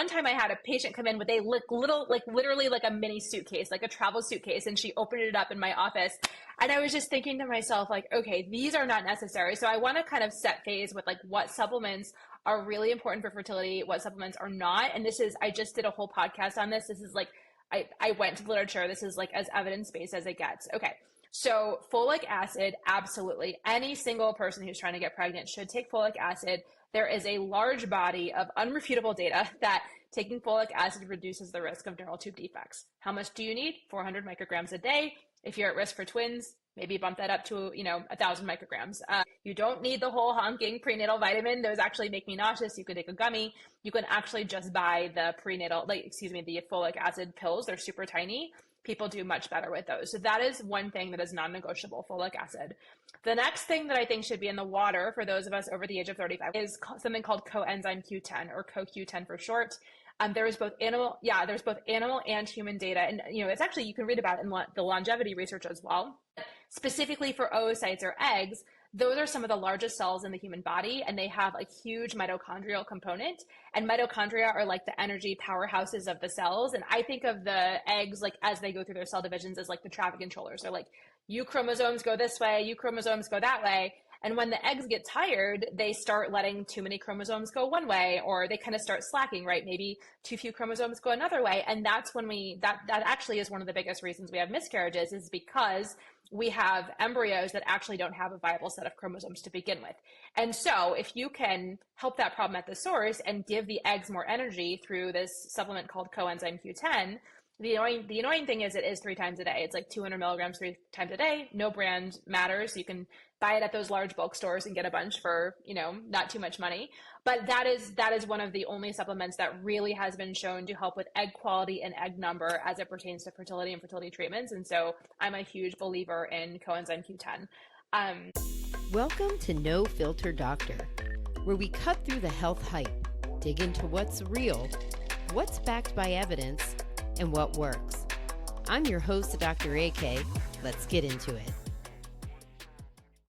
one time I had a patient come in with a little, like literally like a mini suitcase, like a travel suitcase, and she opened it up in my office. And I was just thinking to myself, like, okay, these are not necessary. So I want to kind of set phase with like what supplements are really important for fertility, what supplements are not. And this is, I just did a whole podcast on this. This is like, I went to the literature. This is like as evidence-based as it gets. Okay. So folic acid, absolutely. Any single person who's trying to get pregnant should take folic acid. There is a large body of unrefutable data that taking folic acid reduces the risk of neural tube defects. How much do you need? 400 micrograms a day. If you're at risk for twins, maybe bump that up to, 1,000 micrograms. You don't need the whole honking prenatal vitamin. Those actually make me nauseous. You could take a gummy. You can actually just buy the the folic acid pills. They're super tiny. People do much better with those. So that is one thing that is non-negotiable, folic acid. The next thing that I think should be in the water for those of us over the age of 35 is something called coenzyme Q10, or CoQ10 for short. There's both animal and human data. And, it's actually, you can read about it in the longevity research as well. Specifically for oocytes or eggs, those are some of the largest cells in the human body, and they have a huge mitochondrial component. And mitochondria are like the energy powerhouses of the cells. And I think of the eggs, like as they go through their cell divisions, as like the traffic controllers. They're like, you chromosomes go this way, you chromosomes go that way. And when the eggs get tired, they start letting too many chromosomes go one way, or they kind of start slacking, right? Maybe too few chromosomes go another way. And that's when that actually is one of the biggest reasons we have miscarriages, is because we have embryos that actually don't have a viable set of chromosomes to begin with. And so if you can help that problem at the source and give the eggs more energy through this supplement called coenzyme Q10, the annoying thing is it is 3 times a day. It's like 200 milligrams 3 times a day. No brand matters. You can buy it at those large bulk stores and get a bunch for, not too much money. But that is one of the only supplements that really has been shown to help with egg quality and egg number as it pertains to fertility and fertility treatments. And so I'm a huge believer in coenzyme Q10. Welcome to No Filter Doctor, where we cut through the health hype, dig into what's real, what's backed by evidence, and what works. I'm your host, Dr. AK. Let's get into it.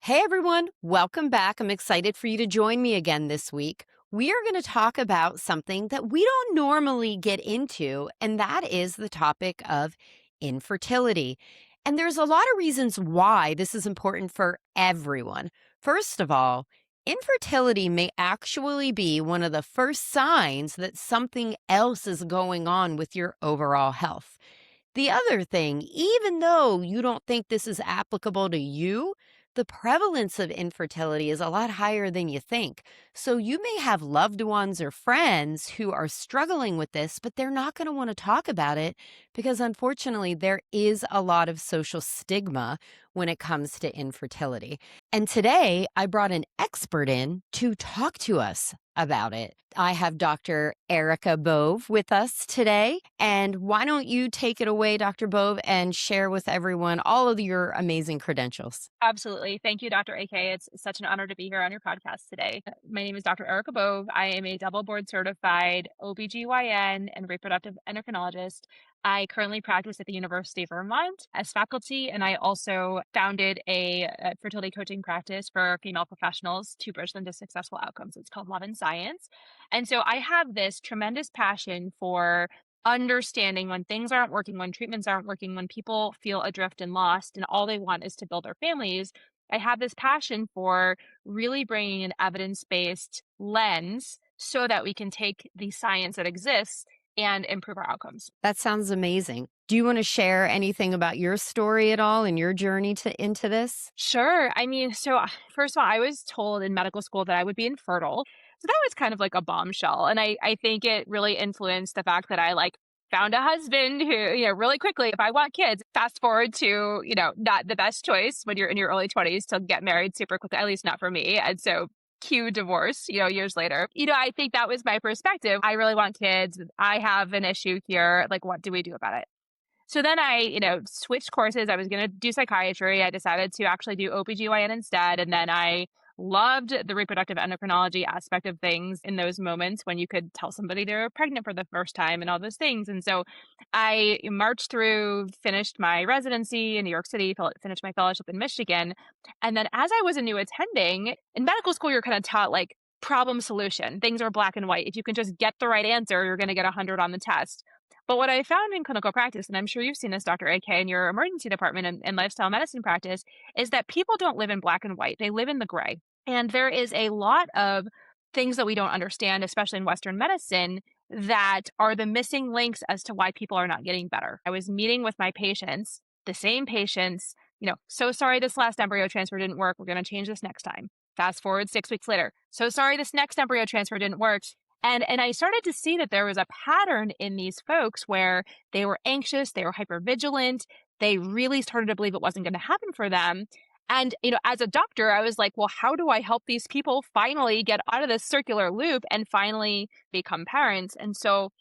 Hey everyone, welcome back. I'm excited for you to join me again this week. We are going to talk about something that we don't normally get into, and that is the topic of infertility. And there's a lot of reasons why this is important for everyone. First of all, infertility may actually be one of the first signs that something else is going on with your overall health. The other thing, even though you don't think this is applicable to you, the prevalence of infertility is a lot higher than you think. So you may have loved ones or friends who are struggling with this, but they're not going to want to talk about it because unfortunately there is a lot of social stigma when it comes to infertility. And today I brought an expert in to talk to us about it. I have Dr. Erica Bove with us today. And why don't you take it away, Dr. Bove, and share with everyone all of your amazing credentials? Absolutely. Thank you, Dr. AK. It's such an honor to be here on your podcast today. My name is Dr. Erica Bove. I am a double board certified OBGYN and reproductive endocrinologist. I currently practice at the University of Vermont as faculty, and I also founded a fertility coaching practice for female professionals to bridge them to successful outcomes. It's called Love and Science. And so I have this tremendous passion for understanding when things aren't working, when treatments aren't working, when people feel adrift and lost and all they want is to build their families. I have this passion for really bringing an evidence-based lens so that we can take the science that exists and improve our outcomes. That sounds amazing. Do you want to share anything about your story at all and your journey into this? Sure. So first of all, I was told in medical school that I would be infertile. So that was kind of like a bombshell. And I think it really influenced the fact that I found a husband who, really quickly, if I want kids, fast forward to, not the best choice when you're in your early 20s to get married super quickly, at least not for me. And so cue divorce, years later. I think that was my perspective. I really want kids. I have an issue here. What do we do about it? So then I, switched courses. I was going to do psychiatry. I decided to actually do OBGYN instead. And then I loved the reproductive endocrinology aspect of things in those moments when you could tell somebody they were pregnant for the first time and all those things. And so I marched through, finished my residency in New York City, finished my fellowship in Michigan. And then as I was a new attending, in medical school, you're kind of taught problem solution. Things are black and white. If you can just get the right answer, you're going to get 100 on the test. But what I found in clinical practice, and I'm sure you've seen this, Dr. AK, in your emergency department and lifestyle medicine practice, is that people don't live in black and white. They live in the gray. And there is a lot of things that we don't understand, especially in Western medicine, that are the missing links as to why people are not getting better. I was meeting with my patients, the same patients, so sorry this last embryo transfer didn't work. We're going to change this next time. Fast forward 6 weeks later. So sorry this next embryo transfer didn't work. And I started to see that there was a pattern in these folks where they were anxious, they were hypervigilant, they really started to believe it wasn't going to happen for them. And, as a doctor, I was like, well, how do I help these people finally get out of this circular loop and finally become parents? And so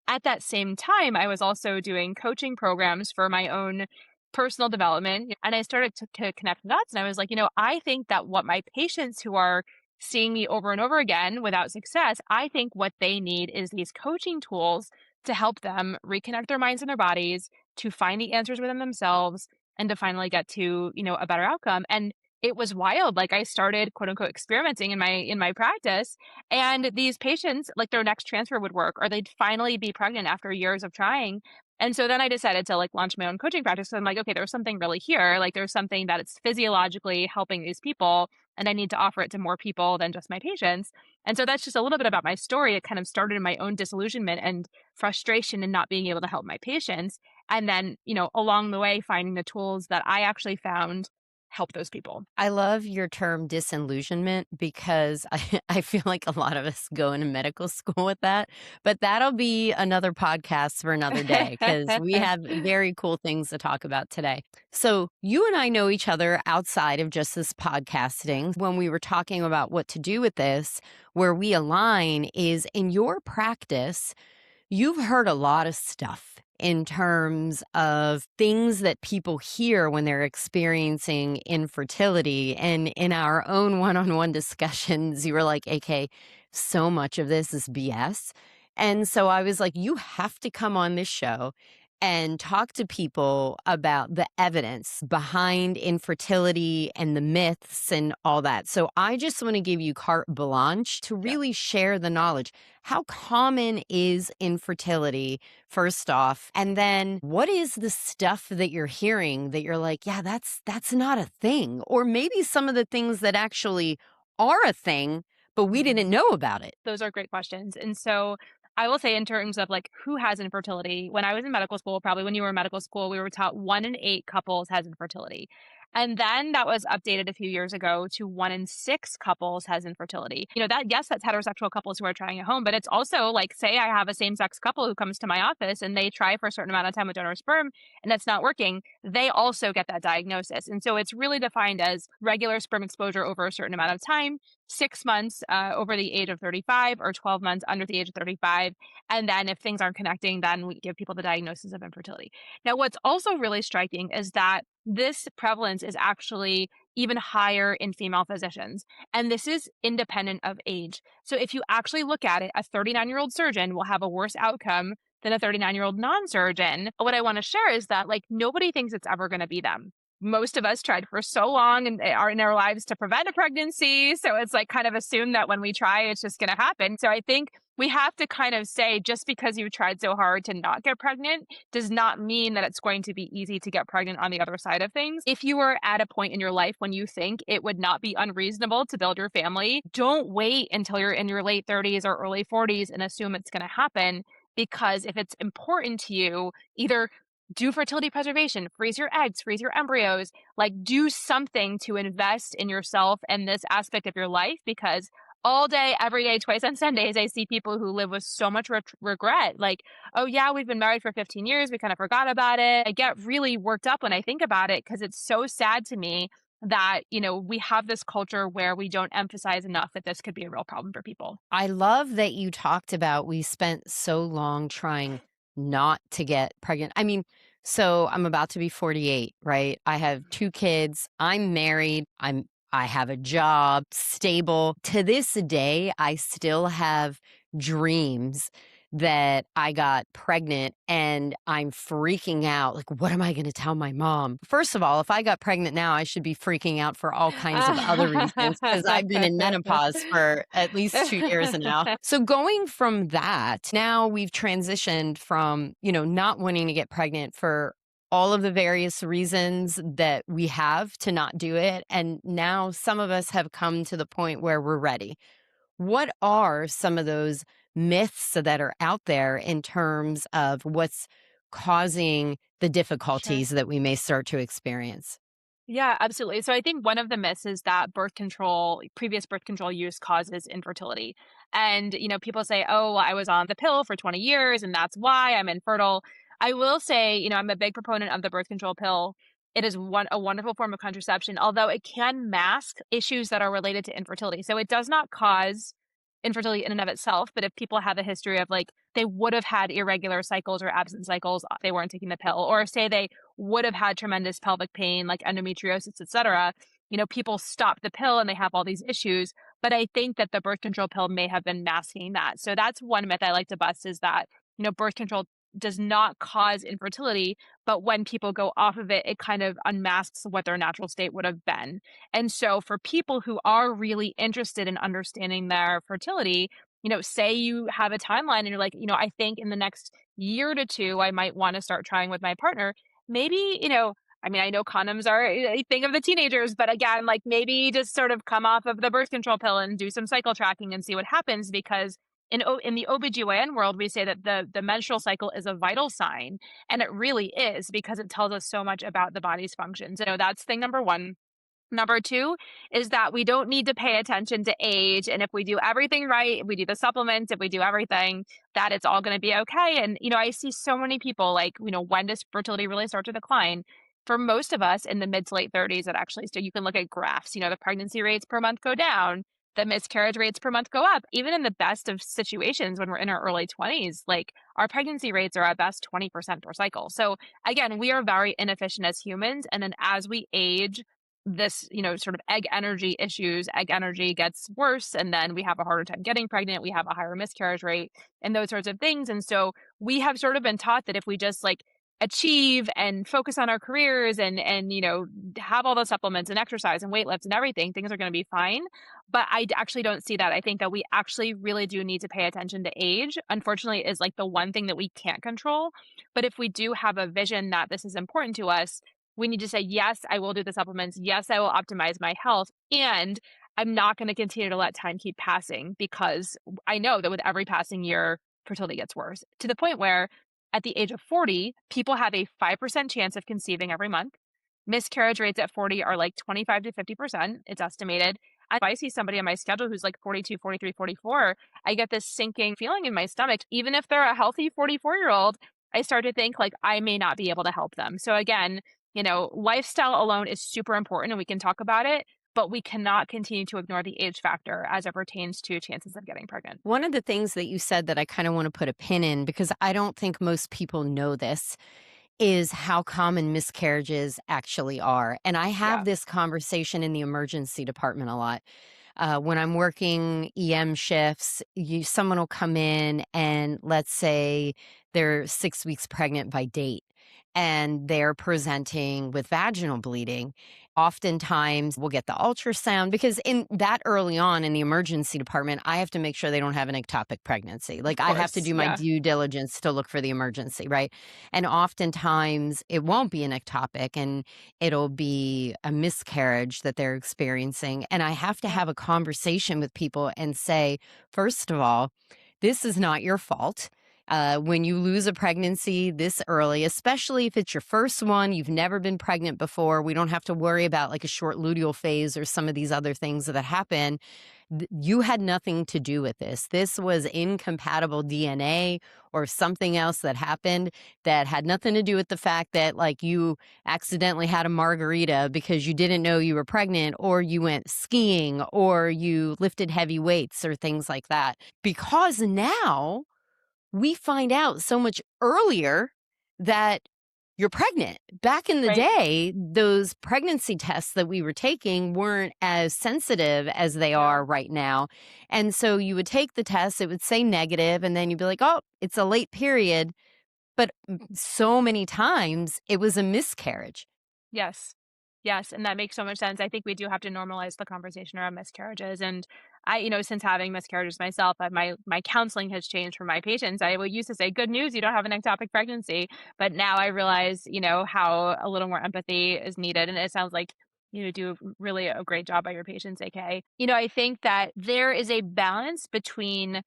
at that same time, I was also doing coaching programs for my own personal development. And I started to connect dots. And I was like, I think that what my patients who are seeing me over and over again without success, I think what they need is these coaching tools to help them reconnect their minds and their bodies, to find the answers within themselves, and to finally get to, a better outcome. And it was wild. Like I started quote unquote experimenting in my practice, and these patients, like their next transfer would work, or they'd finally be pregnant after years of trying. And so then I decided to launch my own coaching practice. So I'm like, okay, there's something really here. Like there's something that it's physiologically helping these people, and I need to offer it to more people than just my patients. And so that's just a little bit about my story. It kind of started in my own disillusionment and frustration in not being able to help my patients. And then, along the way, finding the tools that I actually found help those people. I love your term disillusionment because I feel like a lot of us go into medical school with that, but that'll be another podcast for another day because we have very cool things to talk about today. So you and I know each other outside of just this podcasting. When we were talking about what to do with this, where we align is in your practice, you've heard a lot of stuff in terms of things that people hear when they're experiencing infertility. And in our own one-on-one discussions, you were like, AK, so much of this is BS. And so I was like, you have to come on this show and talk to people about the evidence behind infertility and the myths and all that. So I just want to give you carte blanche to really share the knowledge. How common is infertility, first off? And then what is the stuff that you're hearing that you're like, yeah, that's not a thing? Or maybe some of the things that actually are a thing, but we didn't know about it. Those are great questions. And so I will say in terms of who has infertility, when I was in medical school, probably when you were in medical school, we were taught 1 in 8 couples has infertility. And then that was updated a few years ago to 1 in 6 couples has infertility. Yes, that's heterosexual couples who are trying at home, but it's also say I have a same-sex couple who comes to my office and they try for a certain amount of time with donor sperm and it's not working. They also get that diagnosis. And so it's really defined as regular sperm exposure over a certain amount of time, 6 months over the age of 35 or 12 months under the age of 35. And then if things aren't connecting, then we give people the diagnosis of infertility. Now, what's also really striking is that this prevalence is actually even higher in female physicians. And this is independent of age. So if you actually look at it, a 39-year-old surgeon will have a worse outcome than a 39-year-old non-surgeon. What I want to share is that nobody thinks it's ever going to be them. Most of us tried for so long and are in our lives to prevent a pregnancy. So it's kind of assumed that when we try, it's just going to happen. So I think we have to kind of say, just because you tried so hard to not get pregnant does not mean that it's going to be easy to get pregnant on the other side of things. If you are at a point in your life when you think it would not be unreasonable to build your family, don't wait until you're in your late 30s or early 40s and assume it's going to happen. Because if it's important to you, either do fertility preservation, freeze your eggs, freeze your embryos, do something to invest in yourself and this aspect of your life, because all day, every day, twice on Sundays, I see people who live with so much regret. Oh yeah, we've been married for 15 years. We kind of forgot about it. I get really worked up when I think about it because it's so sad to me that, we have this culture where we don't emphasize enough that this could be a real problem for people. I love that you talked about we spent so long trying not to get pregnant. I mean, so I'm about to be 48, right? I have 2 kids. I'm married. I have a job, stable. To this day, I still have dreams that I got pregnant and I'm freaking out. Like, what am I going to tell my mom? First of all, if I got pregnant now, I should be freaking out for all kinds of other reasons because I've been in menopause for at least 2 years now. So going from that, now we've transitioned from, not wanting to get pregnant for all of the various reasons that we have to not do it. And now some of us have come to the point where we're ready. What are some of those myths that are out there in terms of what's causing the Sure. difficulties that we may start to experience? Yeah, absolutely. So I think one of the myths is that previous birth control use causes infertility. And, people say, oh, well, I was on the pill for 20 years and that's why I'm infertile. I will say, I'm a big proponent of the birth control pill. It is a wonderful form of contraception, although it can mask issues that are related to infertility. So it does not cause infertility in and of itself, but if people have a history of like they would have had irregular cycles or absent cycles, they weren't taking the pill, or say they would have had tremendous pelvic pain like endometriosis, etc. People stop the pill and they have all these issues, but I think that the birth control pill may have been masking that. So that's one myth I like to bust, is that birth control does not cause infertility, but when people go off of it, it kind of unmasks what their natural state would have been. And so for people who are really interested in understanding their fertility, say you have a timeline and you're like, I think in the next year to two I might want to start trying with my partner. Maybe, I mean, I know condoms are a thing of the teenagers, but again, like maybe just sort of come off of the birth control pill and do some cycle tracking and see what happens, because in the OBGYN world, we say that the menstrual cycle is a vital sign, and it really is, because it tells us so much about the body's functions. That's thing number one. Number two is that we don't need to pay attention to age. And if we do everything right, if we do the supplements, if we do everything, that it's all going to be okay. And, I see so many people like, when does fertility really start to decline? For most of us in the mid to late 30s, it actually, so you can look at graphs, the pregnancy rates per month go down, the miscarriage rates per month go up. Even in the best of situations, when we're in our early 20s, like our pregnancy rates are at best 20% per cycle. So again, we are very inefficient as humans. And then as we age, this, sort of egg energy gets worse. And then we have a harder time getting pregnant. We have a higher miscarriage rate and those sorts of things. And so we have sort of been taught that if we just like achieve and focus on our careers and, have all the supplements and exercise and weight lifts and everything, things are going to be fine. But actually don't see that. I think that we actually really do need to pay attention to age. Unfortunately, is like the one thing that we can't control. But if we do have a vision that this is important to us, we need to say, yes, I will do the supplements. Yes, I will optimize my health. And I'm not going to continue to let time keep passing, because I know that with every passing year, fertility gets worse, to the point where at the age of 40, people have a 5% chance of conceiving every month. Miscarriage rates at 40 are like 25 to 50%, it's estimated. If I see somebody on my schedule who's like 42, 43, 44, I get this sinking feeling in my stomach. Even if they're a healthy 44-year-old, I start to think like I may not be able to help them. So again, lifestyle alone is super important and we can talk about it, but we cannot continue to ignore the age factor as it pertains to chances of getting pregnant. One of the things that you said that I kind of want to put a pin in, because I don't think most people know this, is how common miscarriages actually are. And I have Yeah. this conversation in the emergency department a lot. When I'm working EM shifts, someone will come in and let's say they're 6 weeks pregnant by date and they're presenting with vaginal bleeding. Oftentimes we'll get the ultrasound, because in that early on in the emergency department, I have to make sure they don't have an ectopic pregnancy. Of Like I have to course. do my Yeah. due diligence to look for the emergency, right? And oftentimes it won't be an ectopic and it'll be a miscarriage that they're experiencing. And I have to Yeah. have a conversation with people and say, first of all, this is not your fault. When you lose a pregnancy this early, especially if it's your first one, you've never been pregnant before, we don't have to worry about like a short luteal phase or some of these other things that happen. You had nothing to do with this. This was incompatible DNA or something else that happened that had nothing to do with the fact that like you accidentally had a margarita because you didn't know you were pregnant, or you went skiing, or you lifted heavy weights or things like that. Because now we find out so much earlier that you're pregnant. Back in the Right. day, those pregnancy tests that we were taking weren't as sensitive as they Yeah. are right now. And so you would take the test, it would say negative, and then you'd be like, oh, it's a late period. But so many times it was a miscarriage. Yes. Yes, and that makes so much sense. I think we do have to normalize the conversation around miscarriages. And since having miscarriages myself, my counseling has changed for my patients. I will used to say, "Good news, you don't have an ectopic pregnancy," but now I realize, how a little more empathy is needed. And it sounds like you do really a great job by your patients, AK. I think that there is a balance between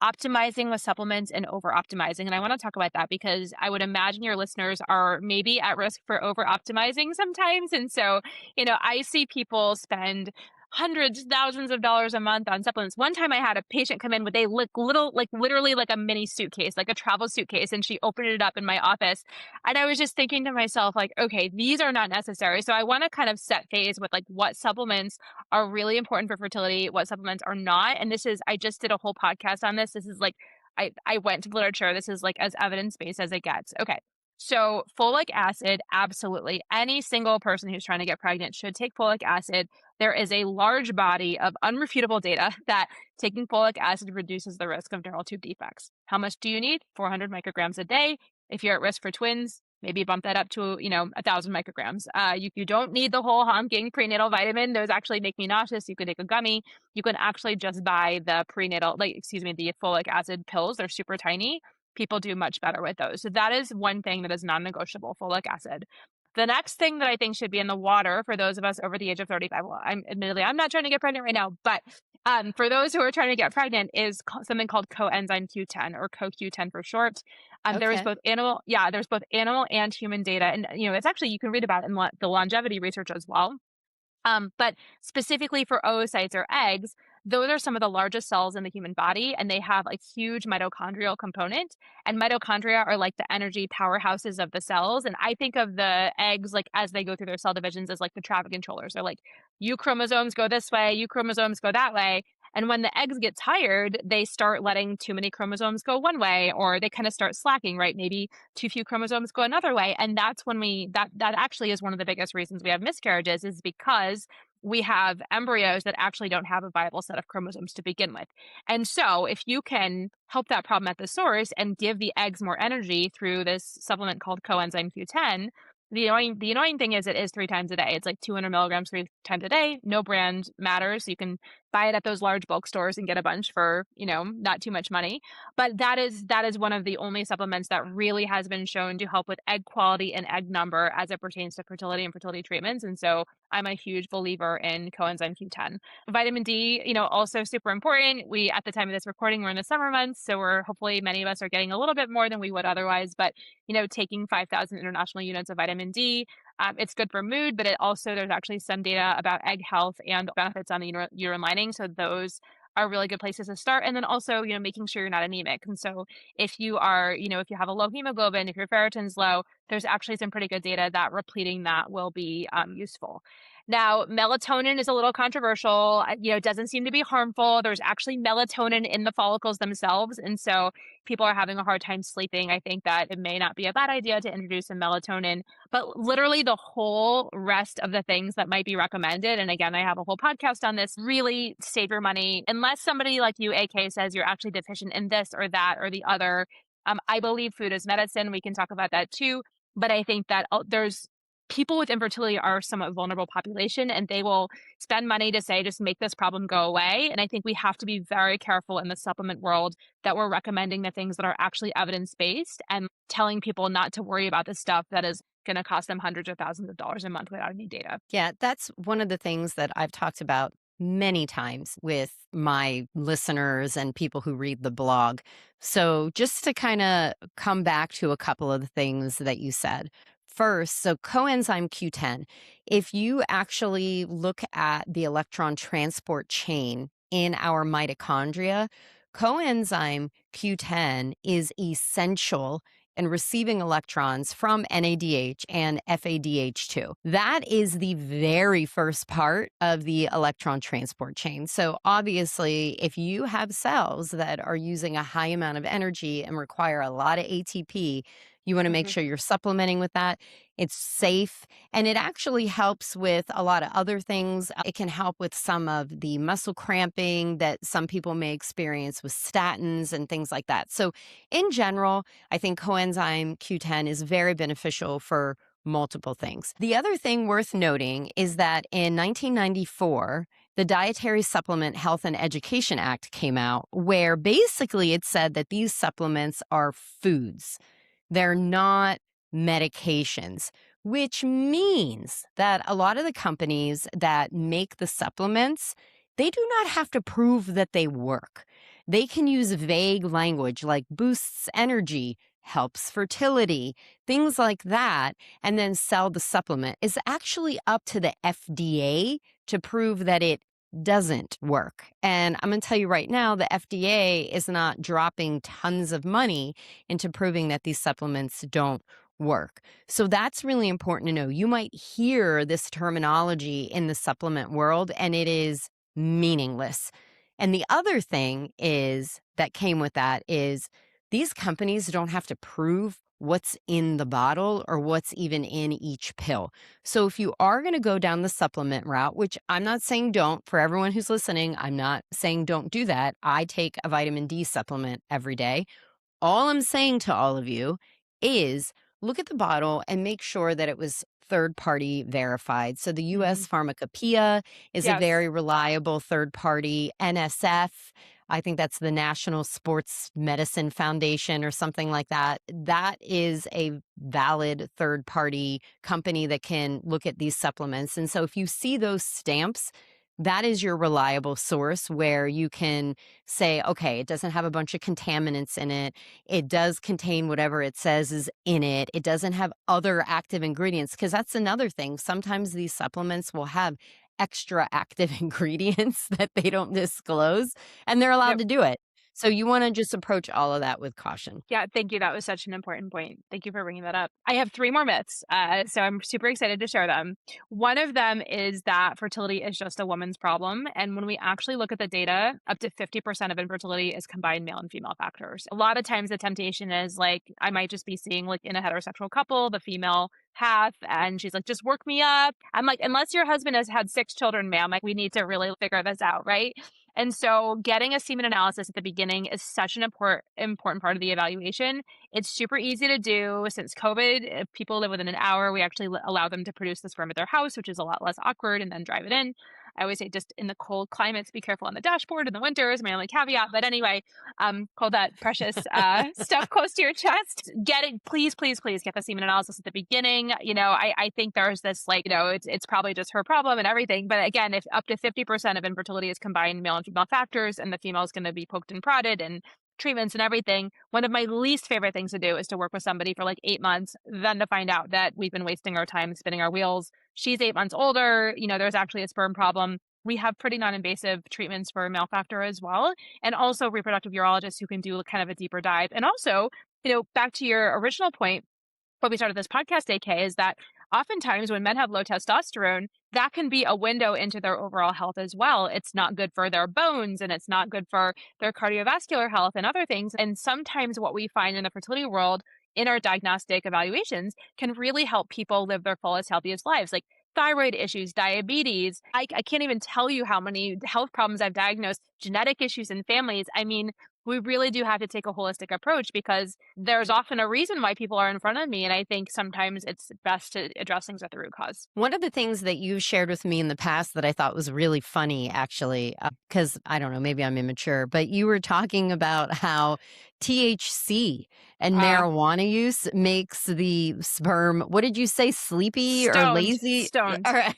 optimizing with supplements and over optimizing. And I want to talk about that because I would imagine your listeners are maybe at risk for over optimizing sometimes. And so, I see people spend hundreds, thousands of dollars a month on supplements. One time I had a patient come in with a little, like literally like a mini suitcase, like a travel suitcase, and she opened it up in my office. And I was just thinking to myself, like, okay, these are not necessary. So I want to kind of set phase with like what supplements are really important for fertility, what supplements are not. And I just did a whole podcast on this. This is like, I went to the literature. This is like as evidence based as it gets. Okay. So folic acid, absolutely. Any single person who's trying to get pregnant should take folic acid. There is a large body of unrefutable data that taking folic acid reduces the risk of neural tube defects. How much do you need? 400 micrograms a day. If you're at risk for twins, maybe bump that up to, 1,000 micrograms. You don't need the whole honking prenatal vitamin. Those actually make me nauseous. You can take a gummy. You can actually just buy the the folic acid pills. They're super tiny. People do much better with those. So that is one thing that is non-negotiable, folic acid. The next thing that I think should be in the water for those of us over the age of 35, well, I'm not trying to get pregnant right now, but for those who are trying to get pregnant is something called coenzyme Q10 or CoQ10 for short. Okay. There's both animal and human data. And, it's actually, you can read about it in the longevity research as well. But specifically for oocytes or eggs, those are some of the largest cells in the human body, and they have a huge mitochondrial component. And mitochondria are like the energy powerhouses of the cells. And I think of the eggs, like as they go through their cell divisions, as like the traffic controllers. They're like, you chromosomes go this way, you chromosomes go that way. And when the eggs get tired, they start letting too many chromosomes go one way, or they kind of start slacking, right? Maybe too few chromosomes go another way. And that's when that actually is one of the biggest reasons we have miscarriages, is because we have embryos that actually don't have a viable set of chromosomes to begin with. And so if you can help that problem at the source and give the eggs more energy through this supplement called coenzyme Q10, the annoying thing is it is 3 times a day. It's like 200 milligrams 3 times a day. No brand matters. You can buy it at those large bulk stores and get a bunch for, not too much money. But that is one of the only supplements that really has been shown to help with egg quality and egg number as it pertains to fertility and fertility treatments. And so I'm a huge believer in coenzyme Q10. Vitamin D, also super important. We, at the time of this recording, we're in the summer months, so hopefully many of us are getting a little bit more than we would otherwise. But, taking 5,000 international units of vitamin D, it's good for mood, but there's actually some data about egg health and benefits on the uterine lining. So those are really good places to start. And then also, making sure you're not anemic. And so if you are, if you have a low hemoglobin, if your ferritin's low, there's actually some pretty good data that repleting that will be useful. Now, melatonin is a little controversial. It doesn't seem to be harmful. There's actually melatonin in the follicles themselves. And so people are having a hard time sleeping. I think that it may not be a bad idea to introduce some melatonin, but literally the whole rest of the things that might be recommended. And again, I have a whole podcast on this. Really save your money. Unless somebody like you, AK, says you're actually deficient in this or that or the other. I believe food is medicine. We can talk about that too. But I think that there's people with infertility are a somewhat vulnerable population, and they will spend money to say, just make this problem go away. And I think we have to be very careful in the supplement world that we're recommending the things that are actually evidence-based and telling people not to worry about the stuff that is going to cost them hundreds or thousands of dollars a month without any data. Yeah, that's one of the things that I've talked about many times with my listeners and people who read the blog. So, just to kind of come back to a couple of the things that you said. First, so coenzyme Q10, if you actually look at the electron transport chain in our mitochondria, coenzyme Q10 is essential in receiving electrons from NADH and FADH2. That is the very first part of the electron transport chain. So obviously, if you have cells that are using a high amount of energy and require a lot of ATP, You want to make Mhm. sure you're supplementing with that. It's safe, and it actually helps with a lot of other things. It can help with some of the muscle cramping that some people may experience with statins and things like that. So, in general, I think coenzyme Q10 is very beneficial for multiple things. The other thing worth noting is that in 1994, the Dietary Supplement Health and Education Act came out, where basically it said that these supplements are foods. They're not medications, which means that a lot of the companies that make the supplements, they do not have to prove that they work. They can use vague language like boosts energy, helps fertility, things like that, and then sell the supplement. It's actually up to the FDA to prove that it doesn't work. And I'm going to tell you right now, the FDA is not dropping tons of money into proving that these supplements don't work. So that's really important to know. You might hear this terminology in the supplement world and it is meaningless. And the other thing is that came with that is these companies don't have to prove what's in the bottle or what's even in each pill. So if you are going to go down the supplement route, which I'm not saying don't, for everyone who's listening, I'm not saying don't do that. I take a vitamin D supplement every day. All I'm saying to all of you is look at the bottle and make sure that it was third party verified. So the Mhm. US Pharmacopoeia is a Yes. very reliable third party. NSF, I think that's the National Sports Medicine Foundation or something like that. That is a valid third party company that can look at these supplements. And so if you see those stamps, that is your reliable source where you can say, okay, it doesn't have a bunch of contaminants in it. It does contain whatever it says is in it. It doesn't have other active ingredients, because that's another thing. Sometimes these supplements will have extra active ingredients that they don't disclose, and they're allowed Yep. to do it. So you want to just approach all of that with caution. Yeah, thank you. That was such an important point. Thank you for bringing that up. I have three more myths, so I'm super excited to share them. One of them is that fertility is just a woman's problem. And when we actually look at the data, up to 50% of infertility is combined male and female factors. A lot of times the temptation is like, I might just be seeing like in a heterosexual couple, the female half, and she's like, just work me up. I'm like, unless your husband has had 6 children, ma'am, like we need to really figure this out, right? And so getting a semen analysis at the beginning is such an important part of the evaluation. It's super easy to do. Since COVID, if people live within an hour, we actually allow them to produce the sperm at their house, which is a lot less awkward, and then drive it in. I always say just in the cold climates, be careful on the dashboard in the winter is my only caveat. But anyway, hold that precious stuff close to your chest. Get it, please, please, please get the semen analysis at the beginning. I think there's this like, it's probably just her problem and everything. But again, if up to 50% of infertility is combined male and female factors, and the female is going to be poked and prodded and treatments and everything, one of my least favorite things to do is to work with somebody for like 8 months, then to find out that we've been wasting our time spinning our wheels. She's 8 months older. There's actually a sperm problem. We have pretty non-invasive treatments for male factor as well, and also reproductive urologists who can do kind of a deeper dive. And also, back to your original point, what we started this podcast, AK, is that oftentimes when men have low testosterone, that can be a window into their overall health as well. It's not good for their bones, and it's not good for their cardiovascular health and other things. And sometimes what we find in the fertility world in our diagnostic evaluations can really help people live their fullest, healthiest lives. Like thyroid issues, diabetes. I can't even tell you how many health problems I've diagnosed, genetic issues in families. I mean, we really do have to take a holistic approach because there's often a reason why people are in front of me. And I think sometimes it's best to address things at the root cause. One of the things that you've shared with me in the past that I thought was really funny, actually, because I don't know, maybe I'm immature, but you were talking about how THC and Uh, marijuana use makes the sperm, what did you say, sleepy or stoned, lazy? stoned. All right.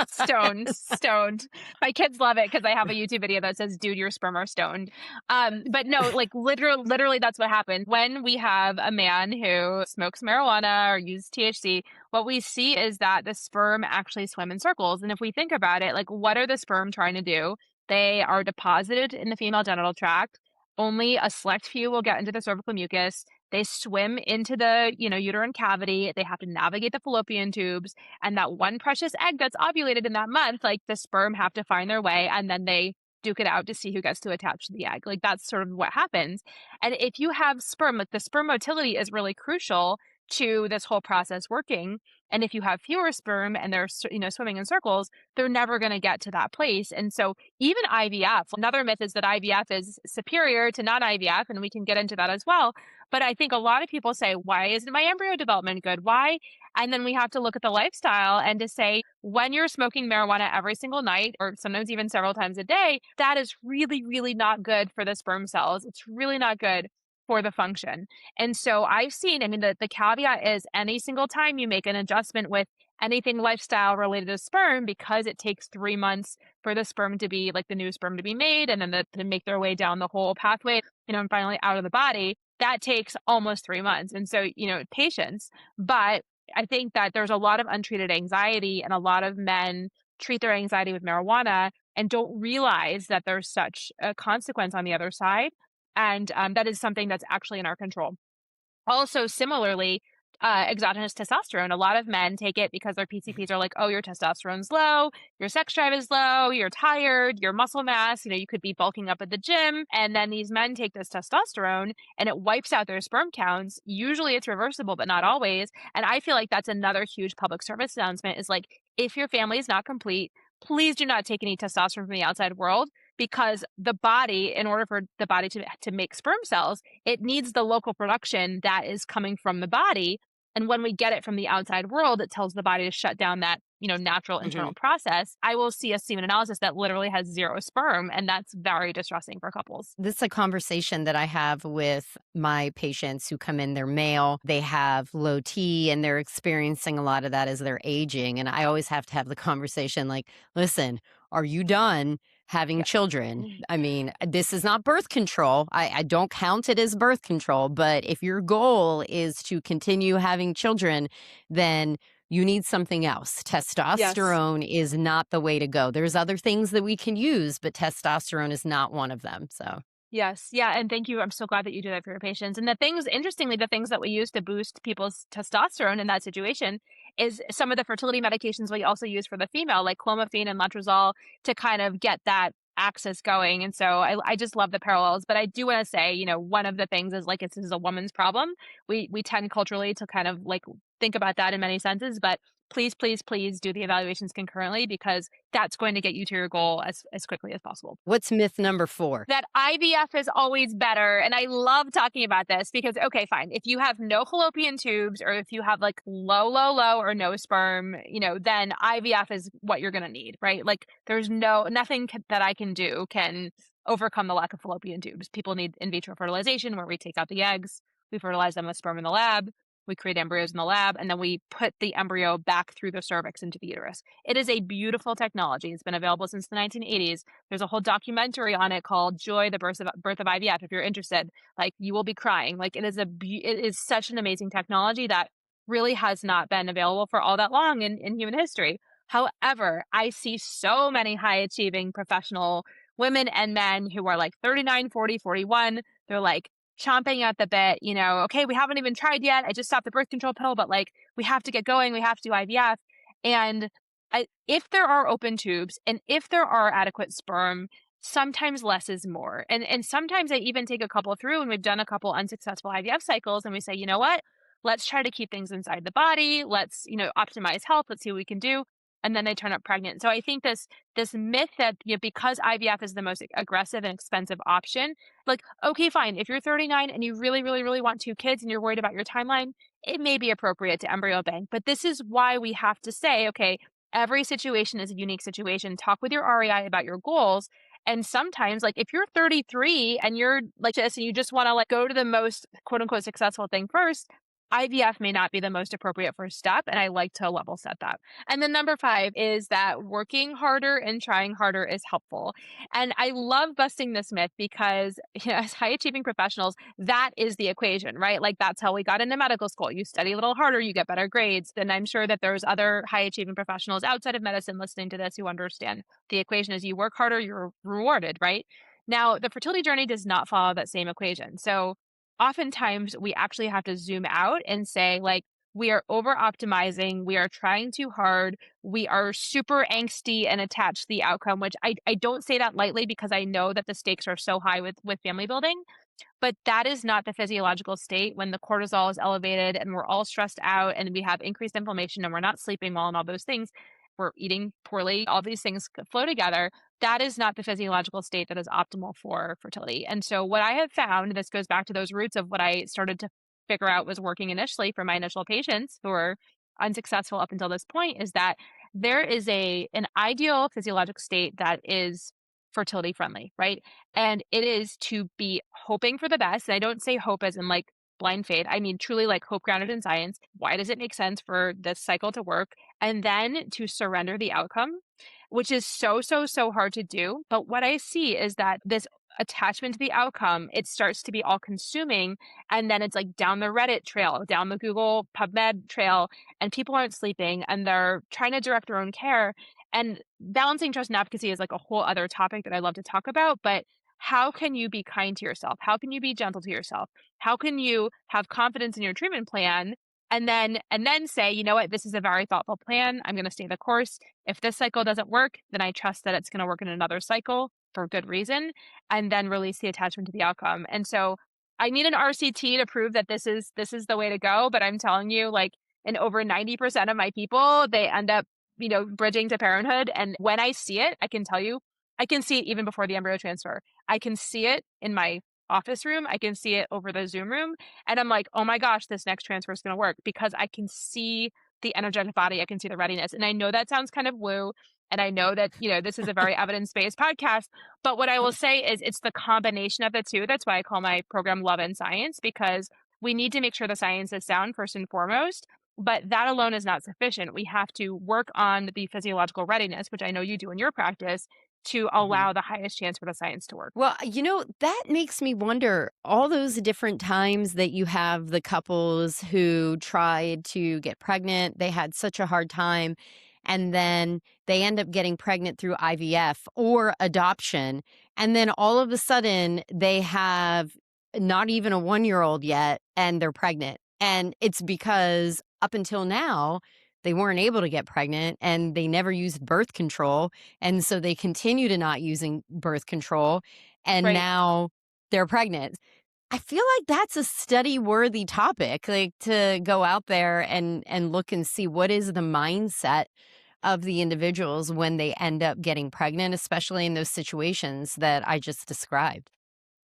Stoned, stoned. My kids love it because I have a YouTube video that says, dude, your sperm are stoned. But no, like literally that's what happened. When we have a man who smokes marijuana or uses THC, what we see is that the sperm actually swim in circles. And if we think about it, like what are the sperm trying to do? They are deposited in the female genital tract. Only a select few will get into the cervical mucus. They swim into the, uterine cavity. They have to navigate the fallopian tubes, and that one precious egg that's ovulated in that month, like the sperm have to find their way, and then they duke it out to see who gets to attach to the egg. Like that's sort of what happens. And if you have sperm, like the sperm motility is really crucial to this whole process working. And if you have fewer sperm and they're, swimming in circles, they're never going to get to that place. And so even IVF, another myth is that IVF is superior to non IVF, and we can get into that as well. But I think a lot of people say, why isn't my embryo development good? Why? And then we have to look at the lifestyle and to say, when you're smoking marijuana every single night, or sometimes even several times a day, that is really, really not good for the sperm cells. It's really not good for the function. And so I've seen, I mean, the caveat is any single time you make an adjustment with anything lifestyle related to sperm, because it takes 3 months for the sperm to be like the new sperm to be made and then to make their way down the whole pathway, and finally out of the body, that takes almost 3 months. And so, patience. But I think that there's a lot of untreated anxiety, and a lot of men treat their anxiety with marijuana and don't realize that there's such a consequence on the other side. And that is something that's actually in our control. Also, similarly, exogenous testosterone. A lot of men take it because their PCPs are like, oh, your testosterone's low, your sex drive is low, you're tired, your muscle mass, you could be bulking up at the gym. And then these men take this testosterone and it wipes out their sperm counts. Usually it's reversible, but not always. And I feel like that's another huge public service announcement is like, if your family is not complete, please do not take any testosterone from the outside world, because the body, in order for the body to make sperm cells, it needs the local production that is coming from the body. And when we get it from the outside world, it tells the body to shut down that, natural internal process. I will see a semen analysis that literally has zero sperm, and that's very distressing for couples. This is a conversation that I have with my patients who come in, they're male, they have low T, and they're experiencing a lot of that as they're aging. And I always have to have the conversation like, listen, are you done having children? I mean, this is not birth control. I don't count it as birth control, but if your goal is to continue having children, then you need something else. Testosterone is not the way to go. There's other things that we can use, but testosterone is not one of them. So Yes. Yeah. And thank you. I'm so glad that you do that for your patients. And interestingly, the things that we use to boost people's testosterone in that situation is some of the fertility medications we also use for the female, like clomiphene and letrozole, to kind of get that axis going. And so I just love the parallels. But I do want to say, one of the things is like, this is a woman's problem. We tend culturally to kind of like think about that in many senses, but please, please, please do the evaluations concurrently, because that's going to get you to your goal as quickly as possible. what's myth number 4? That IVF is always better. And I love talking about this because, okay, fine. If you have no fallopian tubes, or if you have like low, low, low or no sperm, then IVF is what you're going to need, right? Like there's nothing that I can do can overcome the lack of fallopian tubes. People need in vitro fertilization, where we take out the eggs, we fertilize them with sperm in the lab, we create embryos in the lab, and then we put the embryo back through the cervix into the uterus. It is a beautiful technology. It's been available since the 1980s. There's a whole documentary on it called Joy, the Birth of IVF. If you're interested, like you will be crying. Like it is such an amazing technology that really has not been available for all that long in human history. However, I see so many high achieving professional women and men who are like 39, 40, 41. They're like chomping at the bit, okay, we haven't even tried yet. I just stopped the birth control pill, but like we have to get going. We have to do IVF. And if there are open tubes and if there are adequate sperm, sometimes less is more. And sometimes I even take a couple through, and we've done a couple unsuccessful IVF cycles, and we say, you know what? Let's try to keep things inside the body. Let's, optimize health. Let's see what we can do. And then they turn up pregnant. So I think this myth that because IVF is the most aggressive and expensive option, like, okay, fine. If you're 39 and you really, really, really want 2 kids and you're worried about your timeline, it may be appropriate to embryo bank. But this is why we have to say, okay, every situation is a unique situation. Talk with your REI about your goals. And sometimes, like if you're 33 and you're like this and you just want to like go to the most quote unquote successful thing first, IVF may not be the most appropriate first step. And I like to level set that. And then number 5 is that working harder and trying harder is helpful. And I love busting this myth because, as high achieving professionals, that is the equation, right? Like that's how we got into medical school. You study a little harder, you get better grades. And I'm sure that there's other high achieving professionals outside of medicine listening to this who understand the equation is you work harder, you're rewarded, right? Now, the fertility journey does not follow that same equation. So oftentimes we actually have to zoom out and say, like, we are over optimizing, we are trying too hard, we are super angsty and attached to the outcome, which I don't say that lightly because I know that the stakes are so high with family building. But that is not the physiological state when the cortisol is elevated and we're all stressed out and we have increased inflammation and we're not sleeping well and all those things. We're eating poorly. All these things flow together. That is not the physiological state that is optimal for fertility. And so, what I have found, this goes back to those roots of what I started to figure out was working initially for my initial patients who were unsuccessful up until this point, is that there is an ideal physiologic state that is fertility friendly, right? And it is to be hoping for the best. And I don't say hope as in like blind faith. I mean, truly like hope grounded in science. Why does it make sense for this cycle to work? And then to surrender the outcome, which is so hard to do. But what I see is that this attachment to the outcome, it starts to be all consuming. And then it's like down the Reddit trail, down the Google PubMed trail, and people aren't sleeping and they're trying to direct their own care. And balancing trust and advocacy is like a whole other topic that I love to talk about. But how can you be kind to yourself? How can you be gentle to yourself? How can you have confidence in your treatment plan and then say, you know what, this is a very thoughtful plan. I'm going to stay the course. If this cycle doesn't work, then I trust that it's going to work in another cycle for good reason, and then release the attachment to the outcome. And so I need an RCT to prove that this is the way to go. But I'm telling you, like in over 90% of my people, they end up, bridging to parenthood. And when I see it, I can tell you, I can see it even before the embryo transfer. I can see it in my office room. I can see it over the Zoom room. And I'm like, oh my gosh, this next transfer is going to work because I can see the energetic body. I can see the readiness. And I know that sounds kind of woo. And I know that, this is a very evidence-based podcast. But what I will say is it's the combination of the two. That's why I call my program Love and Science, because we need to make sure the science is sound first and foremost. But that alone is not sufficient. We have to work on the physiological readiness, which I know you do in your practice, to Mhm. allow the highest chance for the science to work. Well, that makes me wonder all those different times that you have the couples who tried to get pregnant, they had such a hard time, and then they end up getting pregnant through IVF or adoption. And then all of a sudden, they have not even a 1 year old yet, and they're pregnant. And it's because up until now, they weren't able to get pregnant and they never used birth control. And so they continue to not using birth control, and Right. now they're pregnant. I feel like that's a study worthy topic, like to go out there and look and see what is the mindset of the individuals when they end up getting pregnant, especially in those situations that I just described.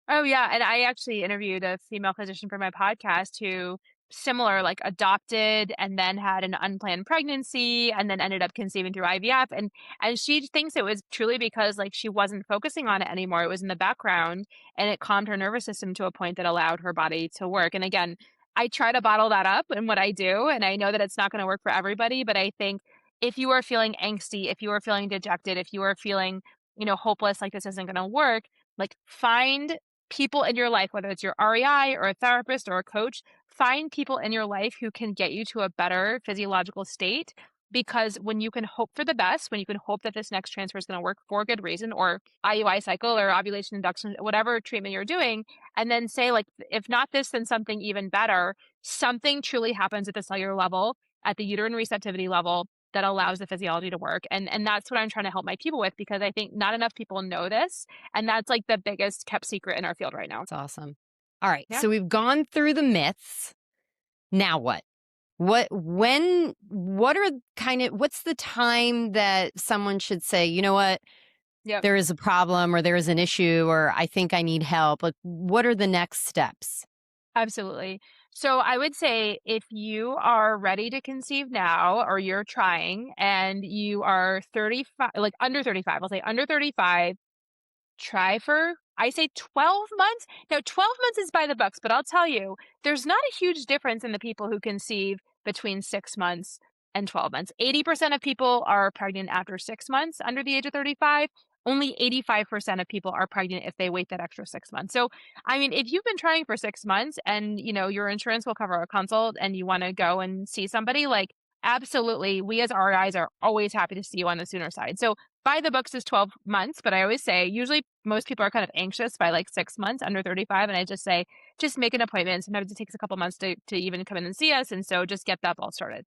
Oh, yeah, and I actually interviewed a female physician for my podcast who similar, like, adopted and then had an unplanned pregnancy and then ended up conceiving through IVF, and she thinks it was truly because, like, she wasn't focusing on it anymore, it was in the background, and it calmed her nervous system to a point that allowed her body to work, and again, I try to bottle that up in what I do, and I know that it's not gonna work for everybody, but I think if you are feeling angsty, if you are feeling dejected, if you are feeling, hopeless, like this isn't gonna work, like, find people in your life, whether it's your REI or a therapist or a coach, find people in your life who can get you to a better physiological state. Because when you can hope for the best, when you can hope that this next transfer is going to work for a good reason, or IUI cycle or ovulation induction, whatever treatment you're doing, and then say, like, if not this, then something even better, something truly happens at the cellular level, at the uterine receptivity level that allows the physiology to work. And that's what I'm trying to help my people with because I think not enough people know this and that's like the biggest kept secret in our field right now. It's awesome. All right. Yeah, So we've gone through the myths. Now what? What's the time that someone should say, you know what, yep, there is a problem or there is an issue or I think I need help? Like, what are the next steps? absolutely. So I would say if you are ready to conceive now or you're trying and you are 35, like under 35, I'll say under 35, try for, I say 12 months. Now, 12 months is by the bucks, but I'll tell you, there's not a huge difference in the people who conceive between 6 months and 12 months. 80% of people are pregnant after 6 months under the age of 35. Only 85% of people are pregnant if they wait that extra 6 months. So, I mean, if you've been trying for 6 months and, your insurance will cover a consult and you want to go and see somebody, like, Absolutely. We as RIs are always happy to see you on the sooner side. So by the books is 12 months, but I always say usually most people are kind of anxious by like 6 months under 35. And I just say, just make an appointment. Sometimes it takes a couple months to even come in and see us. And so just get that ball started.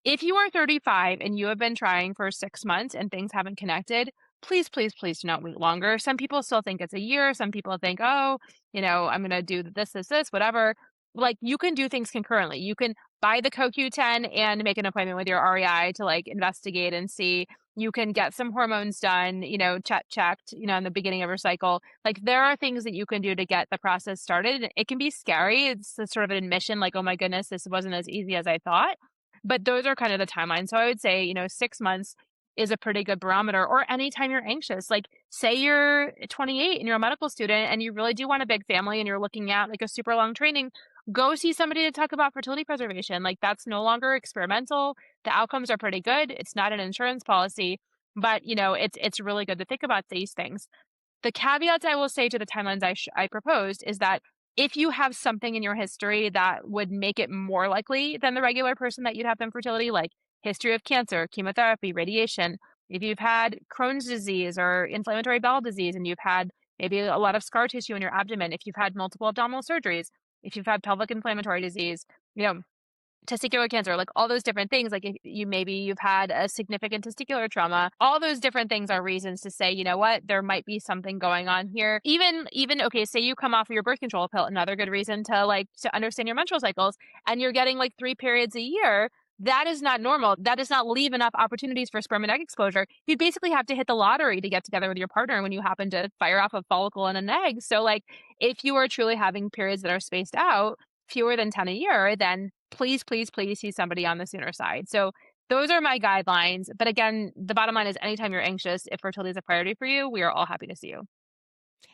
If you are 35 and you have been trying for 6 months and things haven't connected, please, please, please do not wait longer. Some people still think it's a year. Some people think, oh, I'm going to do this, whatever. Like you can do things concurrently. You can buy the CoQ10 and make an appointment with your REI to like investigate and see. You can get some hormones done, checked, in the beginning of your cycle. Like there are things that you can do to get the process started. It can be scary. It's a sort of an admission like, oh my goodness, this wasn't as easy as I thought. But those are kind of the timeline. So I would say, 6 months is a pretty good barometer, or anytime you're anxious. Like say you're 28 and you're a medical student and you really do want a big family and you're looking at like a super long training, go see somebody to talk about fertility preservation. Like that's no longer experimental. The outcomes are pretty good. It's not an insurance policy, but it's really good to think about these things. The caveats I will say to the timelines I proposed is that if you have something in your history that would make it more likely than the regular person that you'd have infertility, like history of cancer, chemotherapy, radiation, if you've had Crohn's disease or inflammatory bowel disease and you've had maybe a lot of scar tissue in your abdomen, if you've had multiple abdominal surgeries, if you've had pelvic inflammatory disease, testicular cancer, like all those different things, like if you've had a significant testicular trauma, all those different things are reasons to say, you know what, there might be something going on here. Even okay, say you come off of your birth control pill, another good reason to understand your menstrual cycles, and you're getting like 3 periods a year. That is not normal. That does not leave enough opportunities for sperm and egg exposure. You basically have to hit the lottery to get together with your partner when you happen to fire off a follicle and an egg. So like if you are truly having periods that are spaced out, fewer than 10 a year, then please, please, please see somebody on the sooner side. So those are my guidelines. But again, the bottom line is anytime you're anxious, if fertility is a priority for you, we are all happy to see you.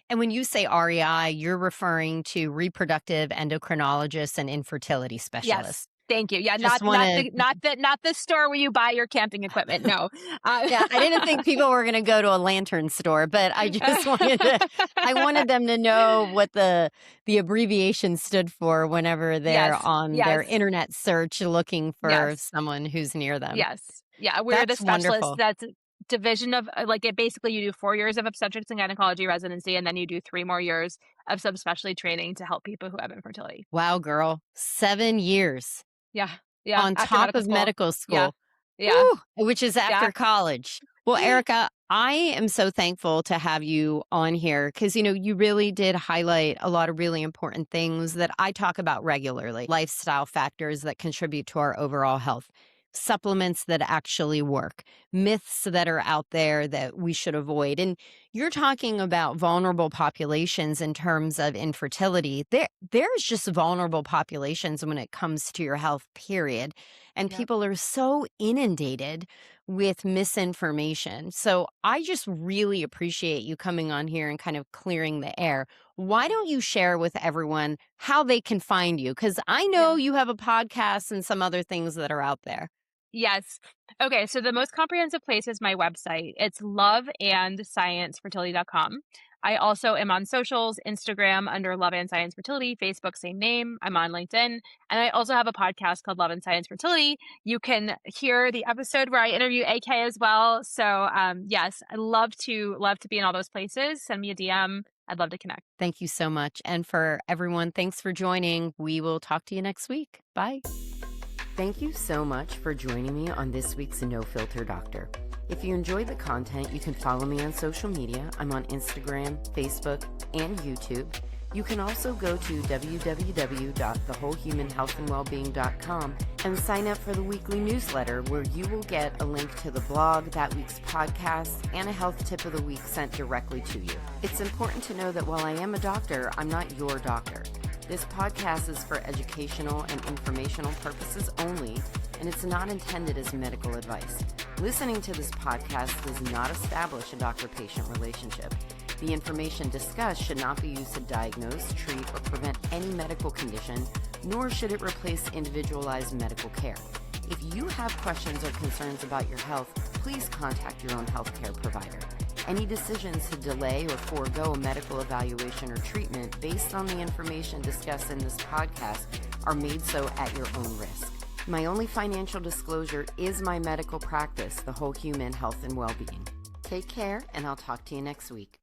And when you say REI, you're referring to reproductive endocrinologists and infertility specialists. Yes. Thank you. Yeah, Just not the store where you buy your camping equipment. No. Yeah, I didn't think people were going to go to a lantern store, but I just wanted them to know what the abbreviation stood for whenever they're on their internet search looking for someone who's near them. Yes. Yeah, we're That's the specialist. wonderful. That's division of basically you do 4 years of obstetrics and gynecology residency, and then you do 3 more years of subspecialty training to help people who have infertility. Wow, girl. 7 years. Yeah. On top of medical school. Yeah. Ooh, which is after college. Well, Erica, I am so thankful to have you on here because, you really did highlight a lot of really important things that I talk about regularly. Lifestyle factors that contribute to our overall health, supplements that actually work, myths that are out there that we should avoid. And you're talking about vulnerable populations in terms of infertility. There's just vulnerable populations when it comes to your health, period. And people are so inundated with misinformation. So I just really appreciate you coming on here and kind of clearing the air. Why don't you share with everyone how they can find you? Because I know you have a podcast and some other things that are out there. Yes. Okay. So the most comprehensive place is my website. It's loveandsciencefertility.com. I also am on socials, Instagram under Love and Science Fertility, Facebook, same name. I'm on LinkedIn. And I also have a podcast called Love and Science Fertility. You can hear the episode where I interview AK as well. So yes, I love to be in all those places. Send me a DM. I'd love to connect. Thank you so much. And for everyone, thanks for joining. We will talk to you next week. Bye. Thank you so much for joining me on this week's No Filter Doctor. If you enjoyed the content, you can follow me on social media. I'm on Instagram, Facebook, and YouTube. You can also go to www.thewholehumanhealthandwellbeing.com and sign up for the weekly newsletter where you will get a link to the blog, that week's podcast, and a health tip of the week sent directly to you. It's important to know that while I am a doctor, I'm not your doctor. This podcast is for educational and informational purposes only, and it's not intended as medical advice. Listening to this podcast does not establish a doctor-patient relationship. The information discussed should not be used to diagnose, treat, or prevent any medical condition, nor should it replace individualized medical care. If you have questions or concerns about your health, please contact your own healthcare provider. Any decisions to delay or forego a medical evaluation or treatment based on the information discussed in this podcast are made so at your own risk. My only financial disclosure is my medical practice, the Whole Human Health and Wellbeing. Take care, and I'll talk to you next week.